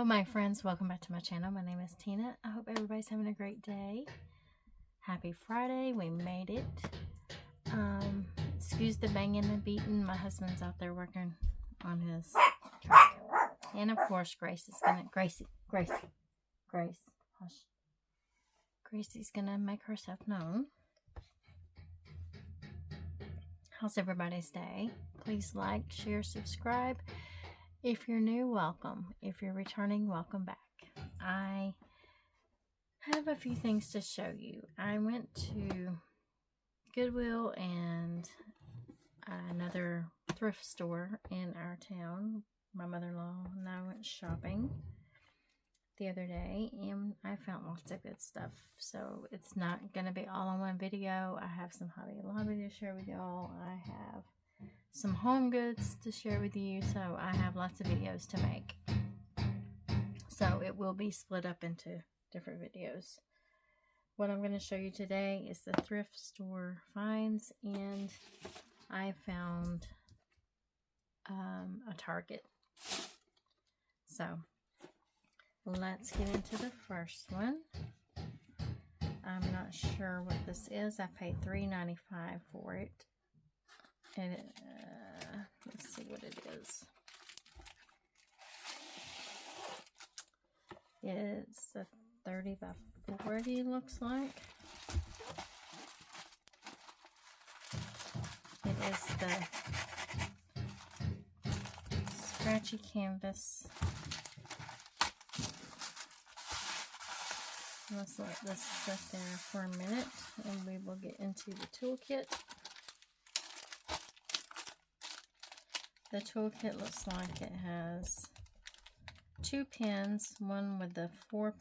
my friends, welcome back to my channel. My name is Tina. I hope everybody's having a great day. Happy Friday, we made it. Excuse the banging and beating. My husband's out there working on his truck. And of course, Grace is gonna, Grace, hush. Gracie's gonna make herself known. How's everybody's day? Please like, share, subscribe. If you're new, welcome. If you're returning, welcome back. I have a few things to show you. I went to Goodwill and another thrift store in our town. My mother-in-law and I went shopping the other day and I found lots of good stuff. So it's not going to be all in one video. I have some Hobby Lobby to share with y'all. I have some home goods to share with you, so I have lots of videos to make. So it will be split up into different videos. What I'm going to show you today is the thrift store finds, and I found a Target. So let's get into the first one. I'm not sure what this is. I paid $3.95 for it. And let's see what it is. It's a 30 by 40, looks like. It is the scratchy canvas. Let's let this sit there for a minute and we will get into the toolkit. The toolkit looks like it has 2 pins, one with the 3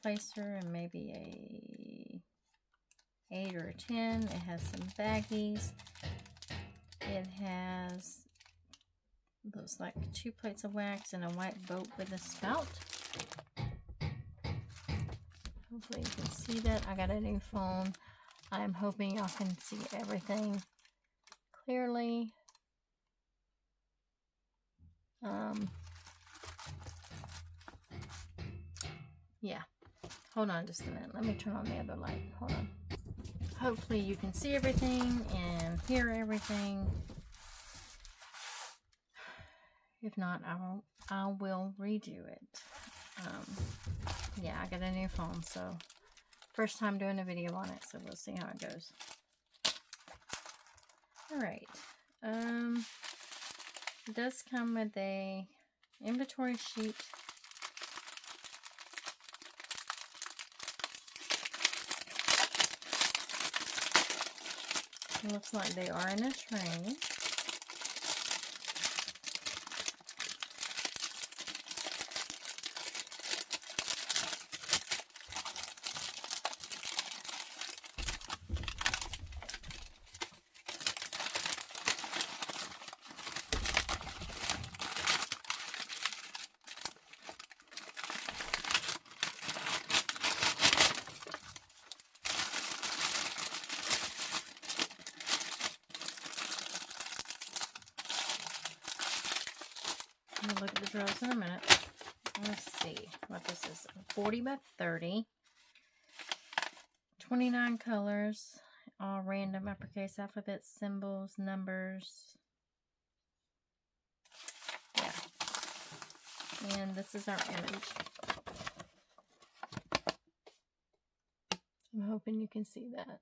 placer and maybe a 8 or a 10. It has some baggies. It has, looks like 2 plates of wax and a white boat with a spout. Hopefully you can see that. I got a new phone. I'm hoping y'all can see everything clearly. Yeah, hold on just a minute. Let me turn on the other light. Hold on. Hopefully you can see everything and hear everything. If not, I will redo it. Yeah, I got a new phone, so first time doing a video on it, so we'll see how it goes. Alright. It does come with a inventory sheet. It looks like they are in a tray. We'll look at the drawers in a minute. Let's see what this is. 40 by 30. 29 colors. All random uppercase alphabet symbols, numbers. Yeah. And this is our image. I'm hoping you can see that.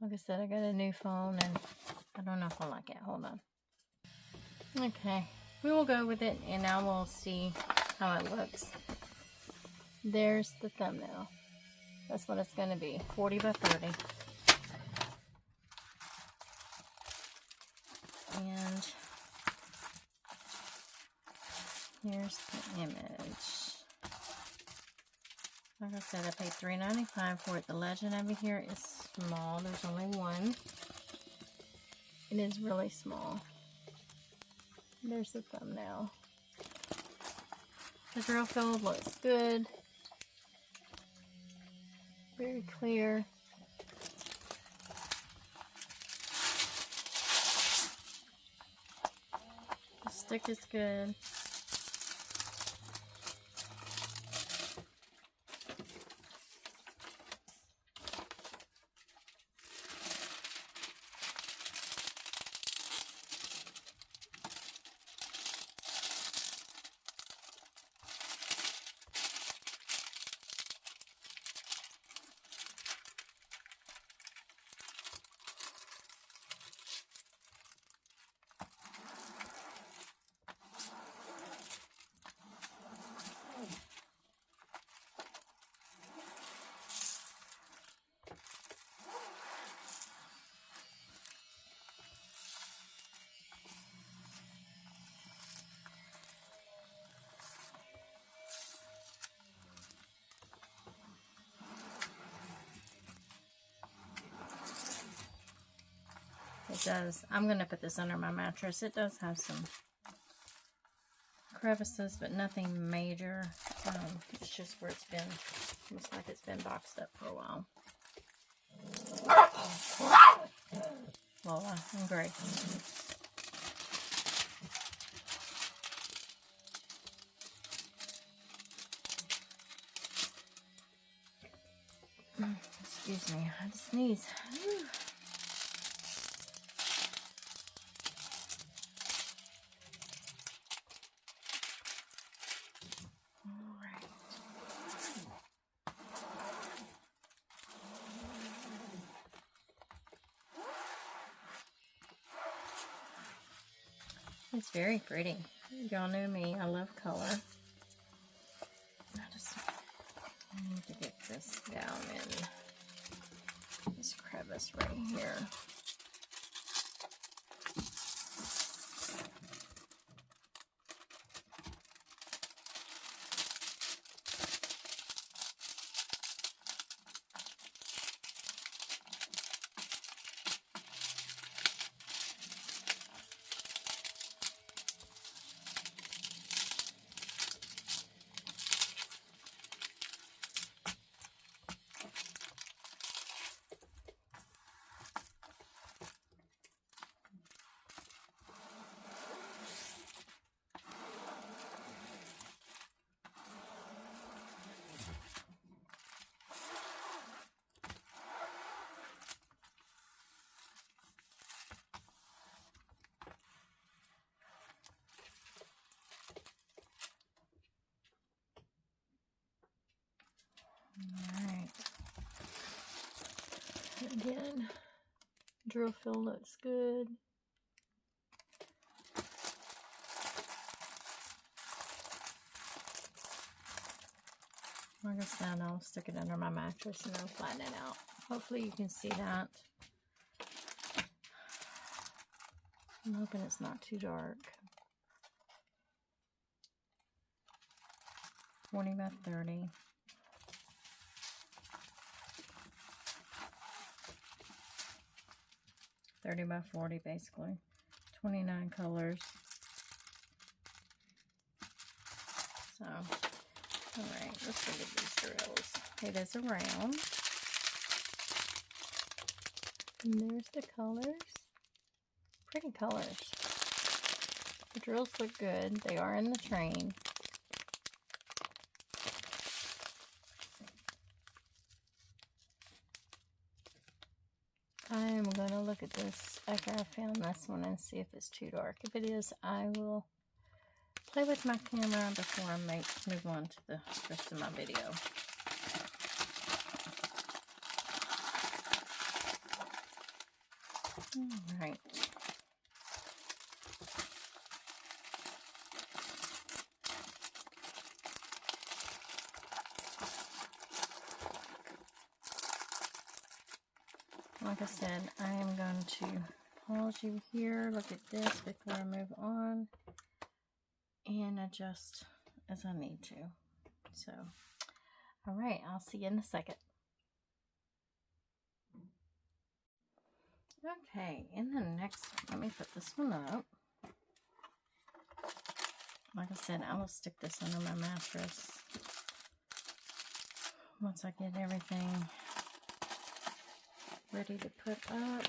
Like I said, I got a new phone and I don't know if I like it. Hold on. Okay. We will go with it and I will see how it looks. There's the thumbnail. That's what it's going to be. 40 by 30. And here's the image. Like I said, I paid $3.95 for it. The legend over here is small. There's only one. It is really small. There's the thumbnail. The drill field looks good. Very clear. The stick is good. It does. I'm going to put this under my mattress. It does have some crevices, but nothing major. It's just where it's been, looks like it's been boxed up for a while. Lola and Grace. Excuse me, I had to sneeze. It's very pretty. Y'all know me. I love color. I need to get this down in this crevice right here. Alright. Again, drill fill looks good. Like I said, I'll stick it under my mattress and I'll flatten it out. Hopefully you can see that. I'm hoping it's not too dark. 20 by 30. 30 by 40 basically. 29 colors. So, alright, let's look at these drills. It is a round. And there's the colors. Pretty colors. The drills look good. They are in the train. I am going to look at this after I found this one and see if it's too dark. If it is, I will play with my camera before I move on to the rest of my video. Alright. Like I said, I am going to pause you here, look at this before I move on, and adjust as I need to. So, alright, I'll see you in a second. Okay, and then next, let me put this one up. Like I said, I will stick this under my mattress once I get everything ready to put up.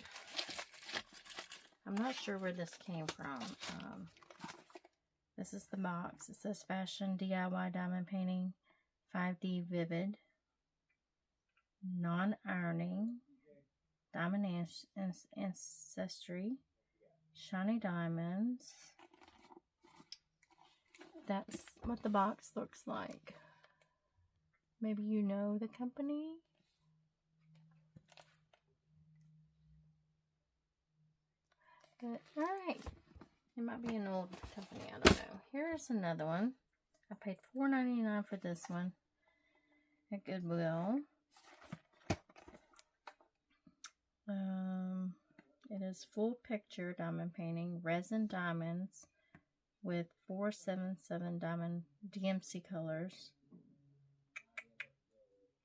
I'm not sure where this came from. This is the box. It says Fashion DIY Diamond Painting 5D Vivid Non-Ironing Diamond Ancestry Shiny Diamonds. That's what the box looks like. Maybe you know the company. But, alright. It might be an old company, I don't know. Here's another one. I paid $4.99 for this one at Goodwill. It is full picture diamond painting, resin diamonds with 477 diamond DMC colors.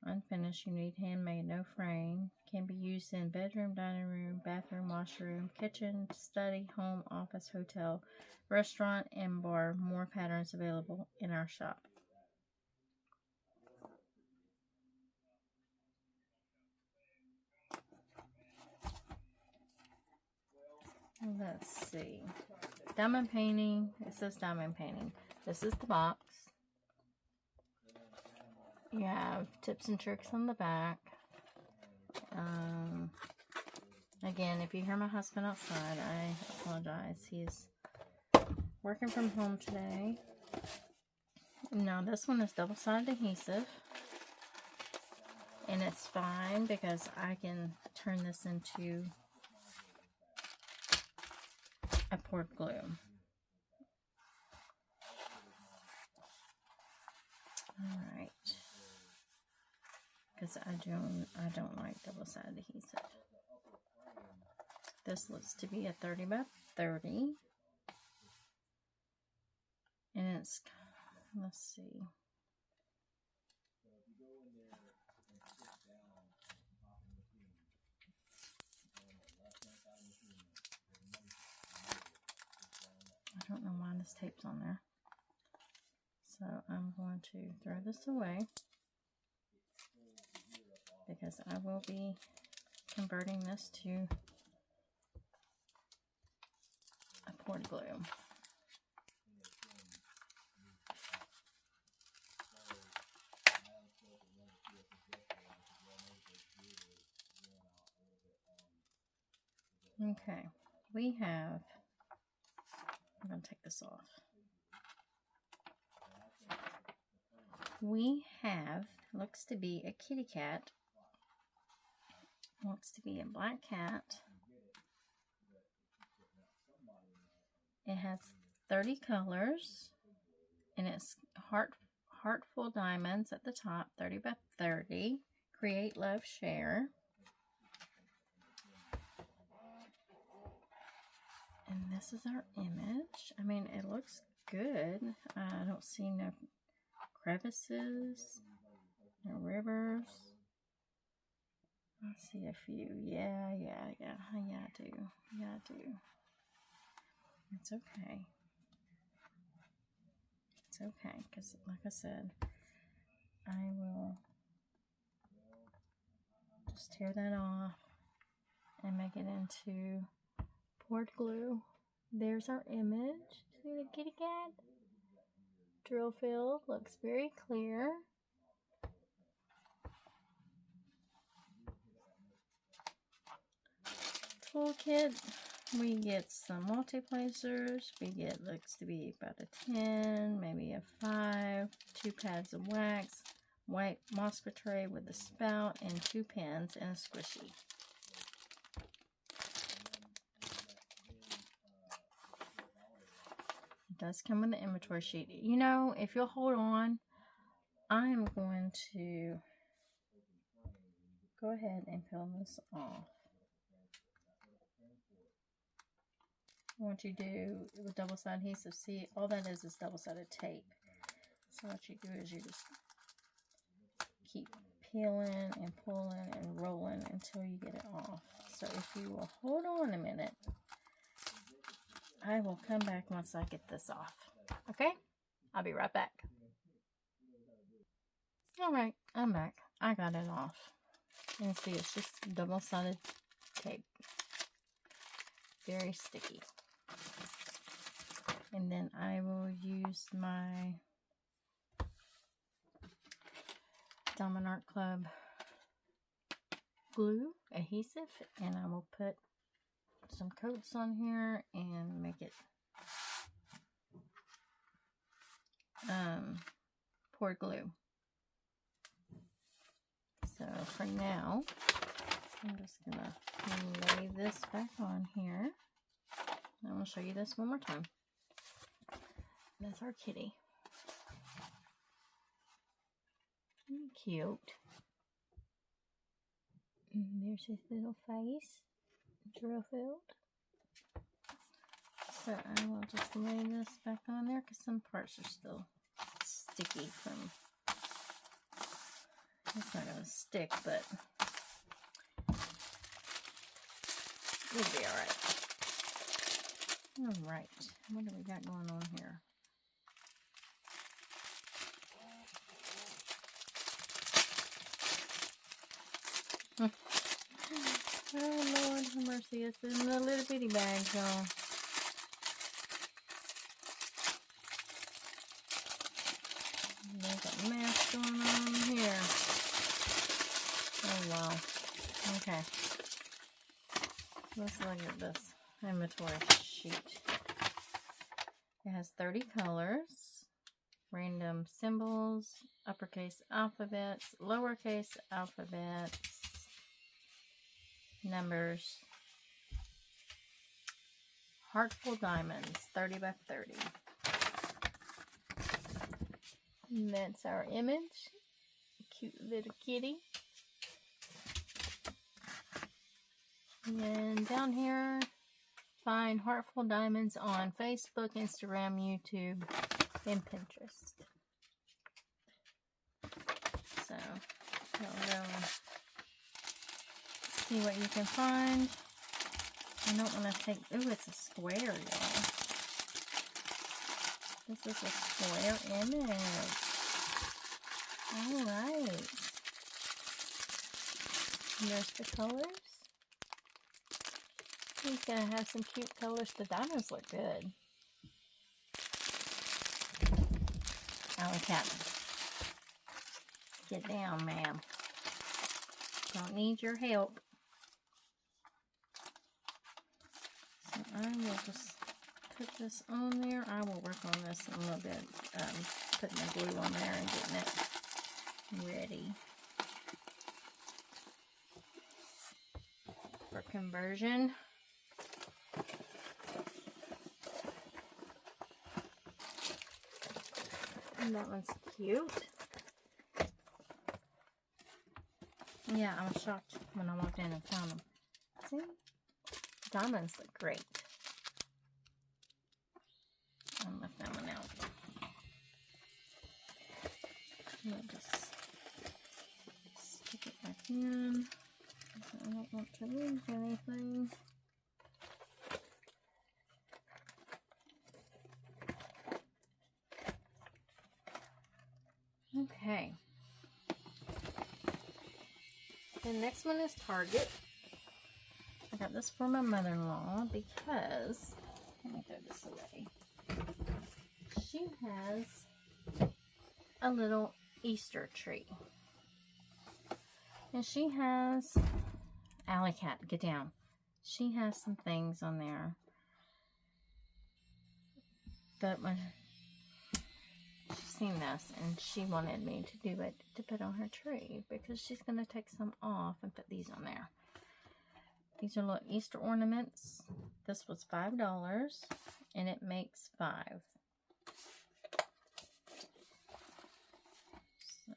unfinished, unique, handmade, no frame. Can be used in bedroom, dining room, bathroom, washroom, kitchen, study, home, office, hotel, restaurant, and bar. More patterns available in our shop. Let's see. Diamond painting. It says diamond painting. This is the box. You have tips and tricks on the back. Again, if you hear my husband outside, I apologize. He's working from home today. Now, this one is double-sided adhesive. And it's fine because I can turn this into a poured glue. Alright. Because I don't like double-sided adhesive. This looks to be a 30 by 30. And it's, let's see. I don't know why this tape's on there. So I'm going to throw this away because I will be converting this to a poured glue. Okay, we have, I'm going to take this off. We have, looks to be a kitty cat. Looks to be a black cat. It has 30 colors, and it's heartful diamonds at the top, 30 by 30. Create, love, share. And this is our image. I mean, it looks good. I don't see no crevices, no rivers. I see a few. Yeah, I do. Yeah, I do. It's okay. It's okay, because like I said, I will just tear that off and make it into poured glue. There's our image. See the kitty cat? Drill field looks very clear. Toolkit. We get some multi-placers. We get, looks to be about a 10, maybe a 5, 2 pads of wax, white Mosca tray with a spout, and 2 pins and a squishy. It does come with an inventory sheet. You know, if you'll hold on, I am going to go ahead and peel this off. What you do with double-sided adhesive, see, all that is double-sided tape. So what you do is you just keep peeling and pulling and rolling until you get it off. So if you will hold on a minute, I will come back once I get this off. Okay? I'll be right back. Alright, I'm back. I got it off. And see, it's just double-sided tape. Very sticky. And then I will use my Diamond Art Club glue adhesive, and I will put some coats on here and make it poured glue. So for now, I'm just gonna lay this back on here. I'm gonna show you this one more time. That's our kitty. Cute. And there's his little face. Drill field. So I will just lay this back on there because some parts are still sticky from It's not going to stick, but it'll be alright. Alright, what do we got going on here? Oh Lord have mercy, it's in the little bitty bag, y'all. There's a mess going on here. Oh wow. Okay. Let's look at this inventory sheet. It has 30 colors, random symbols, uppercase alphabets, lowercase alphabets, numbers, heartful diamonds, 30 by 30. And that's our image. Cute little kitty. And down here, find Heartful Diamonds on Facebook, Instagram, YouTube, and Pinterest. So, you'll go see what you can find. I don't want to take... Ooh, it's a square, y'all. This is a square image. Alright. There's the colors. He's going to have some cute colors. The diamonds look good. Alley Cat. Get down, ma'am. Don't need your help. So I will just put this on there. I will work on this in a little bit. Putting the glue on there and getting it ready for conversion. And that one's cute. Yeah, I was shocked when I walked in and found them. See? Diamonds look great. I'll lift that one out. I'll just stick it back in. I don't want to lose anything. Okay. The next one is Target. I got this for my mother-in-law because, let me throw this away. She has a little Easter tree. And she has, Alley Cat, get down. She has some things on there that when she's seen this and she wanted me to do it to put on her tree because she's going to take some off and put these on there. These are little Easter ornaments. This was $5 and it makes 5. So,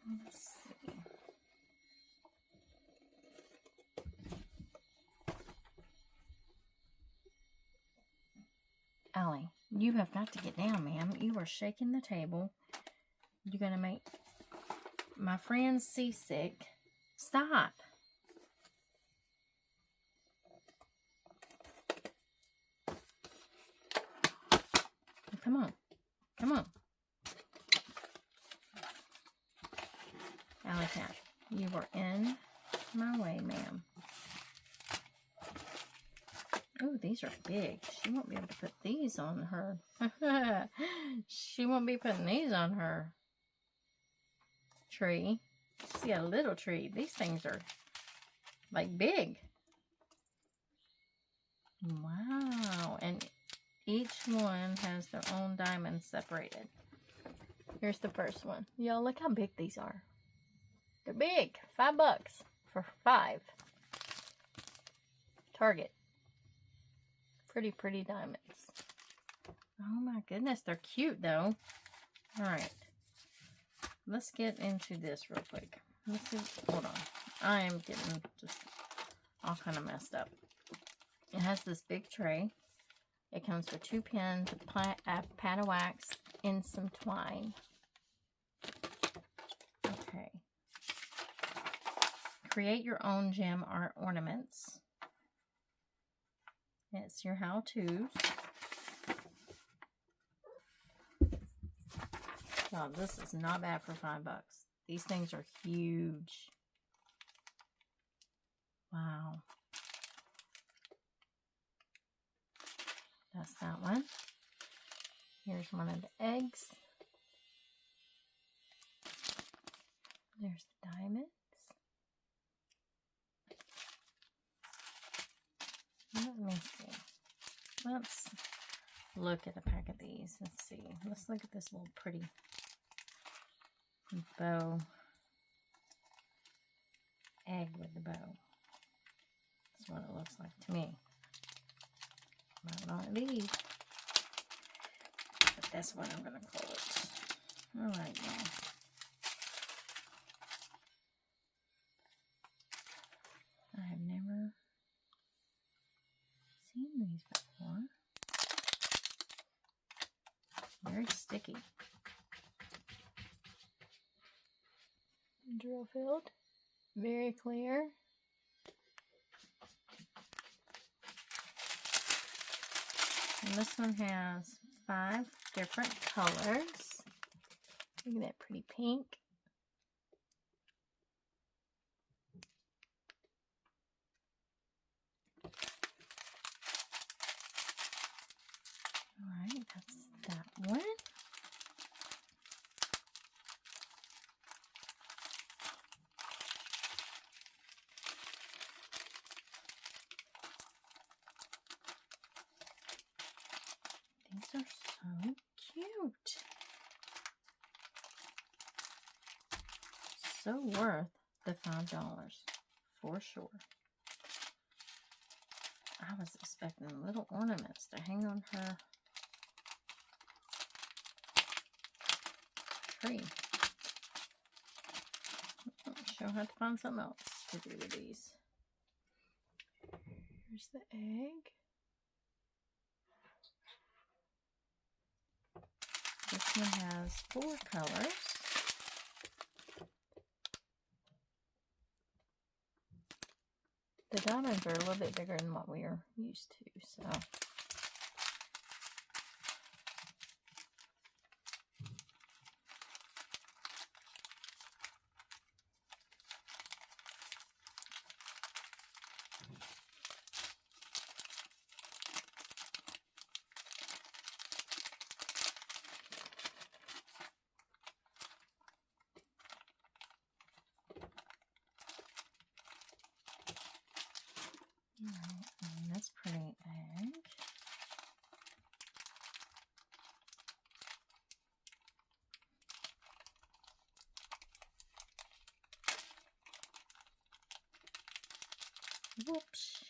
let's see. Allie, you have got to get down, ma'am. You are shaking the table. You're going to make my friend seasick. Stop. Come on. Come on. Alley Cat, you are in my way, ma'am. Oh, these are big. She won't be able to put these on her. She won't be putting these on her tree. She's got a little tree. These things are like big. Wow. And each one has their own diamonds separated. Here's the first one. Y'all, look how big these are. They're big. $5 for 5. Target. Pretty diamonds. Oh my goodness, they're cute though. Alright. Let's get into this real quick. Let's see. Hold on. I am getting just all kind of messed up. It has this big tray. It comes with 2 pins, a pad of wax, and some twine. Okay. create your own gem art ornaments. It's your how-tos. Wow, this is not bad for $5. These things are huge. Wow. That's that one. Here's one of the eggs. There's the diamonds. Let me see. Let's look at a pack of these. Let's see. Let's look at this little pretty bow. Egg with the bow. That's what it looks like to me. Not one of these. But that's what I'm going to call it. Alright, now. I have never seen these before. Very sticky. Drill filled. Very clear. And this one has 5 different colors. Look at that pretty pink. Alright, that's that one. These are so cute. So worth the $5 for sure. I was expecting little ornaments to hang on her tree. She'll have to find something else to do with these. Here's the egg. This one has 4 colors. The diamonds are a little bit bigger than what we are used to, so. Alright, and this pretty egg. Whoops.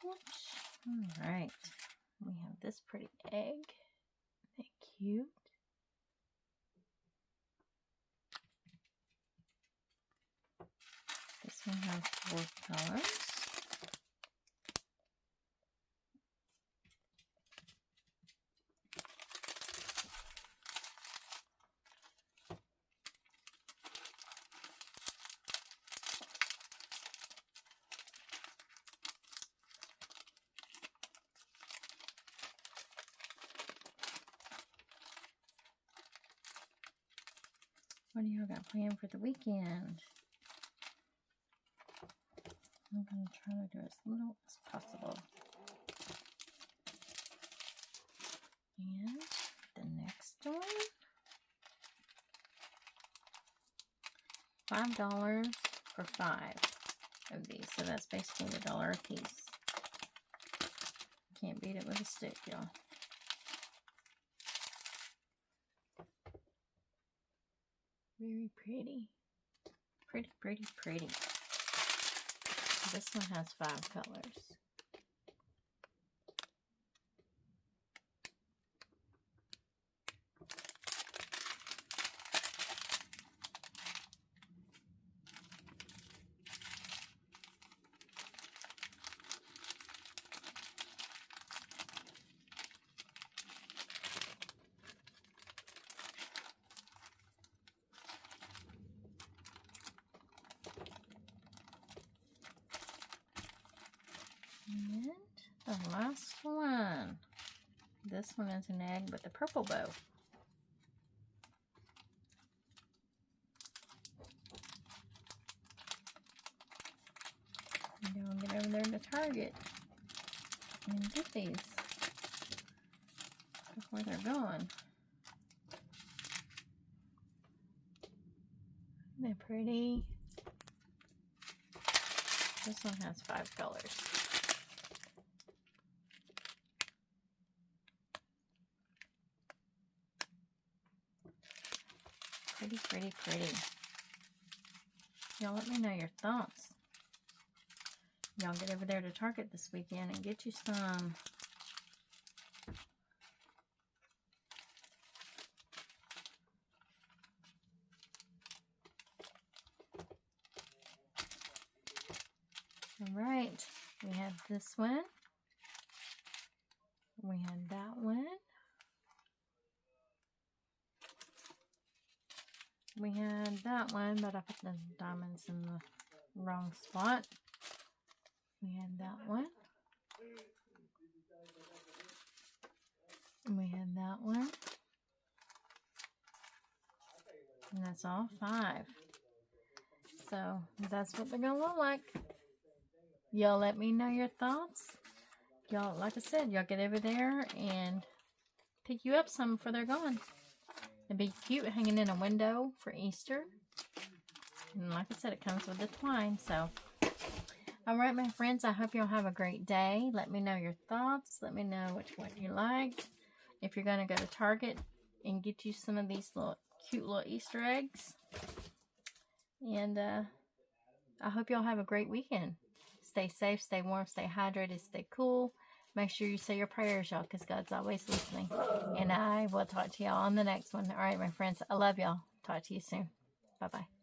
Whoops. Alright. We have this pretty egg. Isn't that cute? This one has 4 colors. What do y'all got planned for the weekend? I'm going to try to do as little as possible. And the next one, $5 for 5 of these. So that's basically $1 a piece. Can't beat it with a stick, y'all. Very pretty. Pretty, pretty, pretty. This one has 5 colors. And the last one. This one is an egg with a purple bow. Now I'll get over there to Target and get these before they're gone. They're pretty. This one has 5 colors. Pretty, pretty, pretty. Y'all let me know your thoughts. Y'all get over there to Target this weekend and get you some. Alright, we have this one. We had that one. We had that one, but I put the diamonds in the wrong spot. We had that one. And we had that one. And that's all 5. So that's what they're gonna look like. Y'all let me know your thoughts. Y'all, like I said, y'all get over there and pick you up some before they're gone. It'd be cute hanging in a window for Easter. And like I said, it comes with the twine. So, alright, my friends, I hope y'all have a great day. Let me know your thoughts. Let me know which one you like. If you're going to go to Target and get you some of these little cute little Easter eggs. And I hope y'all have a great weekend. Stay safe, stay warm, stay hydrated, stay cool. Make sure you say your prayers, y'all, because God's always listening. And I will talk to y'all on the next one. All right, my friends, I love y'all. Talk to you soon. Bye-bye.